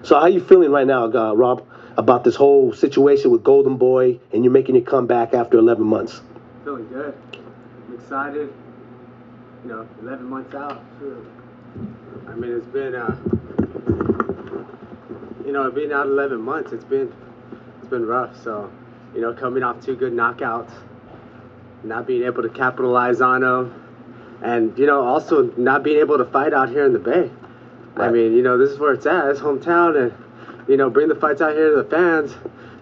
So how you feeling right now, Rob, about this whole situation with Golden Boy and you're making your comeback after 11 months? Feeling good. I'm excited. 11 months out. I mean, it's been, being out 11 months, it's been rough. So, coming off 2 good knockouts, not being able to capitalize on them, and, also not being able to fight out here in the Bay. I mean, this is where it's at. It's hometown, and, bring the fights out here to the fans.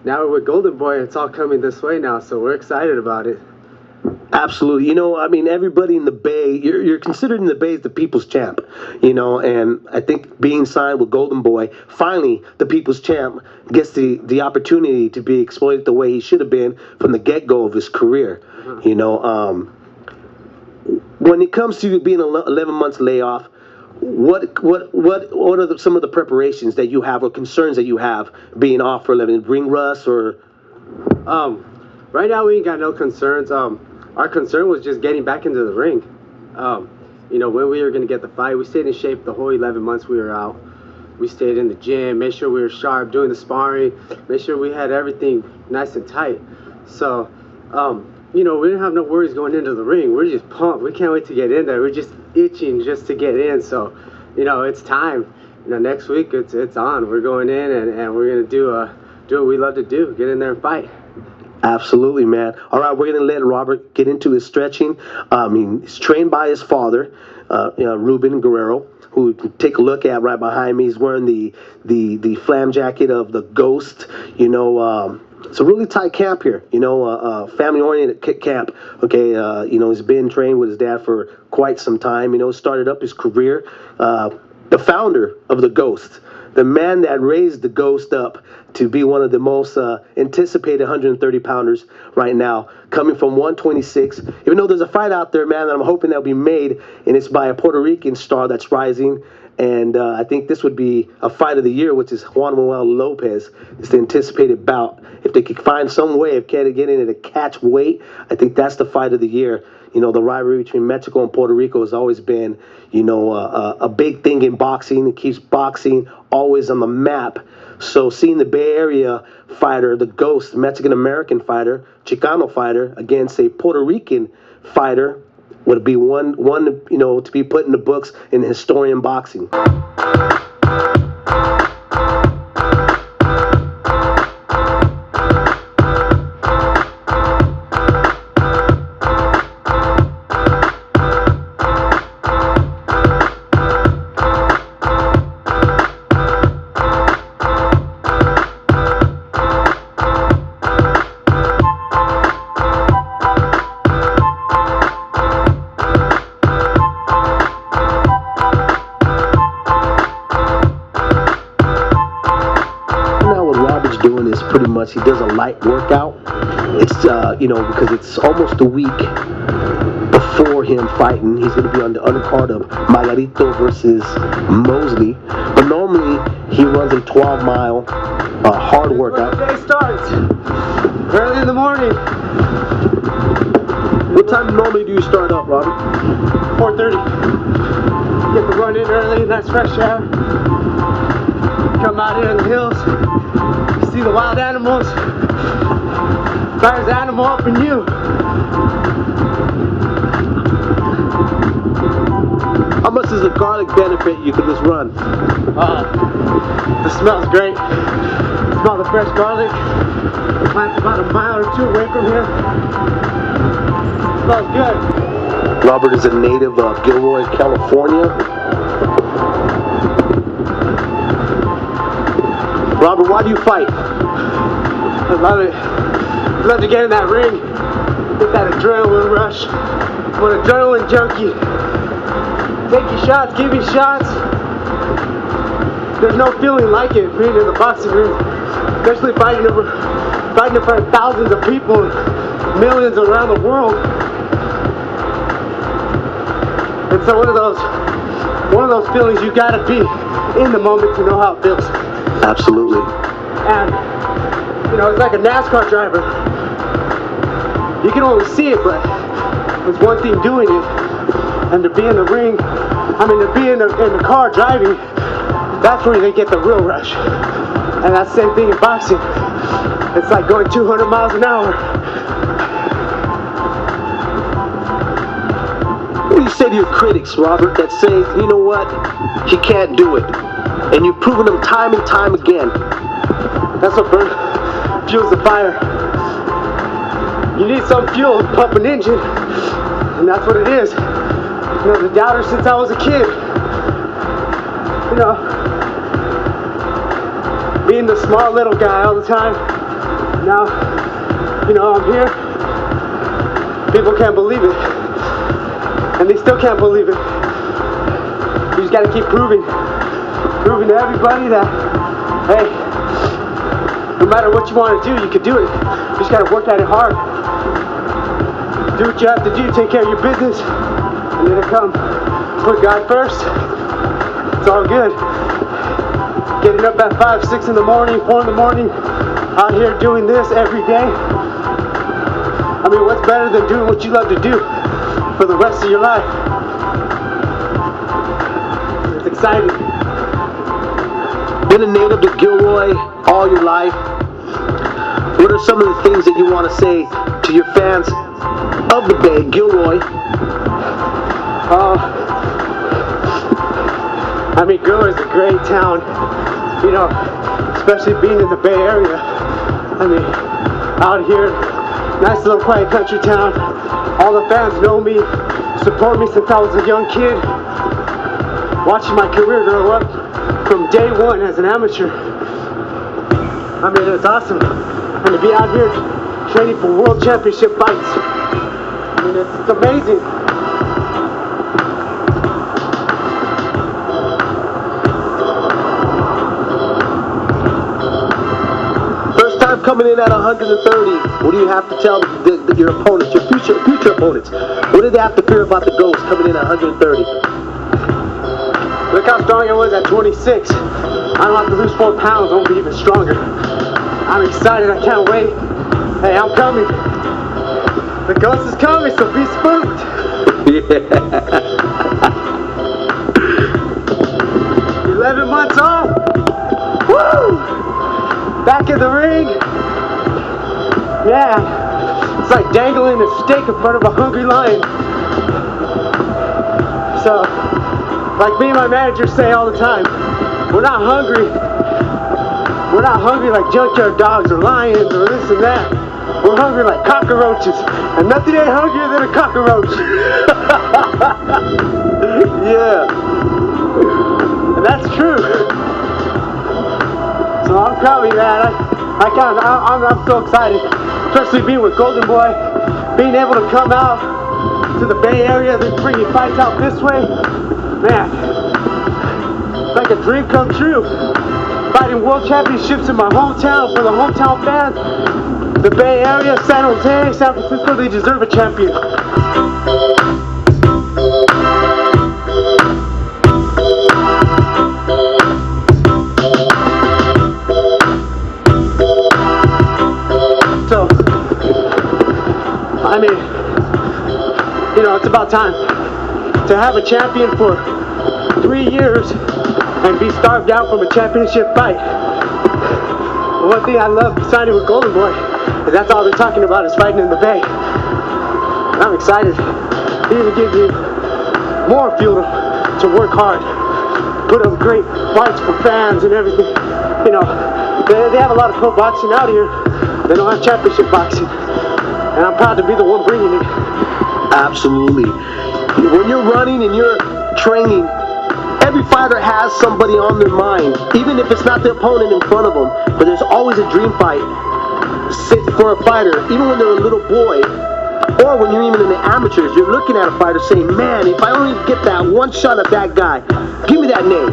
Now with Golden Boy, it's all coming this way now, so we're excited about it. Absolutely. I mean, everybody in the Bay, you're considered in the Bay as the people's champ, and I think being signed with Golden Boy, finally, the people's champ gets the opportunity to be exploited the way he should have been from the get-go of his career. When it comes to being 11 months layoff, what are some of the preparations that you have or concerns that you have being off for 11? Ring rust or? Right now we ain't got no concerns. Our concern was just getting back into the ring. When we were gonna get the fight, we stayed in shape the whole 11 months we were out. We stayed in the gym, made sure we were sharp, doing the sparring, made sure we had everything nice and tight. So, we didn't have no worries going into the ring. We're just pumped. We can't wait to get in there. We're just itching just to get in. So, it's time. Next week it's on. We're going in and we're gonna do what we love to do. Get in there and fight. Absolutely, man. All right, we're gonna let Robert get into his stretching. He's trained by his father, Ruben Guerrero, who you can take a look at right behind me. He's wearing the flam jacket of the Ghost. It's a really tight camp here, family-oriented camp. Okay, he's been trained with his dad for quite some time. Started up his career. The founder of the Ghost, the man that raised the Ghost up to be one of the most anticipated 130-pounders right now, coming from 126. Even though there's a fight out there, man, that I'm hoping that'll be made, and it's by a Puerto Rican star that's rising. And I think this would be a fight of the year, which is Juan Manuel Lopez. It's the anticipated bout. If they could find some way of getting it to catch weight, I think that's the fight of the year. The rivalry between Mexico and Puerto Rico has always been, a big thing in boxing. It keeps boxing always on the map. So seeing the Bay Area fighter, the Ghost, Mexican-American fighter, Chicano fighter, against a Puerto Rican fighter would be one to be put in the books in historian boxing. Doing is pretty much he does a light workout. It's because it's almost a week before him fighting. He's going to be on the undercard of Margarito versus Mosley. But normally he runs a 12-mile hard workout. The day starts early in the morning. What time normally do you start up, Robert? 4:30. nice fresh air. Come out here in the hills, you see the wild animals. Fires the animal up in you. How much does the garlic benefit you for this run? The smell's great. Smell the fresh garlic. The plant's about a mile or two away from here. Smells good. Robert is a native of Guerrero, California. Robert, why do you fight? I love it. I love to get in that ring, get that adrenaline rush. I'm an adrenaline junkie. Take your shots, give me shots. There's no feeling like it being in the boxing ring, especially fighting in front of thousands of people, millions around the world. And so one of those feelings, you gotta be in the moment to know how it feels. Absolutely. And you know, it's like a NASCAR driver. You can only see it, but there's one thing doing it. And to be in the ring, to be in the car driving, that's where they get the real rush. And that's the same thing in boxing. It's like going 200 miles an hour. What do you say to your critics, Robert, that say, you know what, he can't do it? And you've proven them time and time again. That's what fuels the fire. You need some fuel to pump an engine, and that's what it is. You know, the doubter since I was a kid. You know, being the smart little guy all the time. Now, you know, I'm here. People can't believe it, and they still can't believe it. You just got to keep proving to everybody that, hey, no matter what you want to do, you can do it. You just got to work at it hard. Do what you have to do, take care of your business, and let it come. Put God first. It's all good. Getting up at 5, 6 in the morning, 4 in the morning, out here doing this every day. I mean, what's better than doing what you love to do for the rest of your life? It's exciting. Been a native to Gilroy all your life. What are some of the things that you want to say to your fans of the Bay, Gilroy? Guerrero is a great town, you know, especially being in the Bay Area. Out here, nice little quiet country town. All the fans know me, support me since I was a young kid. Watching my career grow up from day one as an amateur. It's awesome. And to be out here training for world championship fights. It's amazing. First time coming in at 130, what do you have to tell your opponents, your future opponents? What did they have to fear about the Ghost coming in at 130? Look how strong I was at 26. I don't have to lose 4 pounds, I'll be even stronger. I'm excited, I can't wait. Hey, I'm coming. The Ghost is coming, so be spooked. Yeah. 11 months off. Woo! Back in the ring. Yeah. It's like dangling a steak in front of a hungry lion. So, like me and my manager say all the time, we're not hungry. We're not hungry like junkyard dogs or lions or this and that. We're hungry like cockroaches. And nothing ain't hungrier than a cockroach. Yeah. And that's true. So I'm coming, man. I'm so excited. Especially being with Golden Boy. Being able to come out to the Bay Area, then bringing fights out this way. Man, it's like a dream come true. Fighting world championships in my hometown for the hometown fans. The Bay Area, San Jose, San Francisco, they deserve a champion. So, it's about time to have a champion to 3 years and be starved out from a championship fight. One thing I love signing with Golden Boy is that's all they're talking about is fighting in the Bay. And I'm excited. It even gives me more fuel to work hard, put up great fights for fans and everything. You know, they have a lot of pro boxing out here. They don't have championship boxing, and I'm proud to be the one bringing it. Absolutely. When you're running and you're training, every fighter has somebody on their mind, even if it's not the opponent in front of them. But there's always a dream fight for a fighter, even when they're a little boy, or when you're even in the amateurs. You're looking at a fighter saying, man, if I only get that one shot at that guy, give me that name.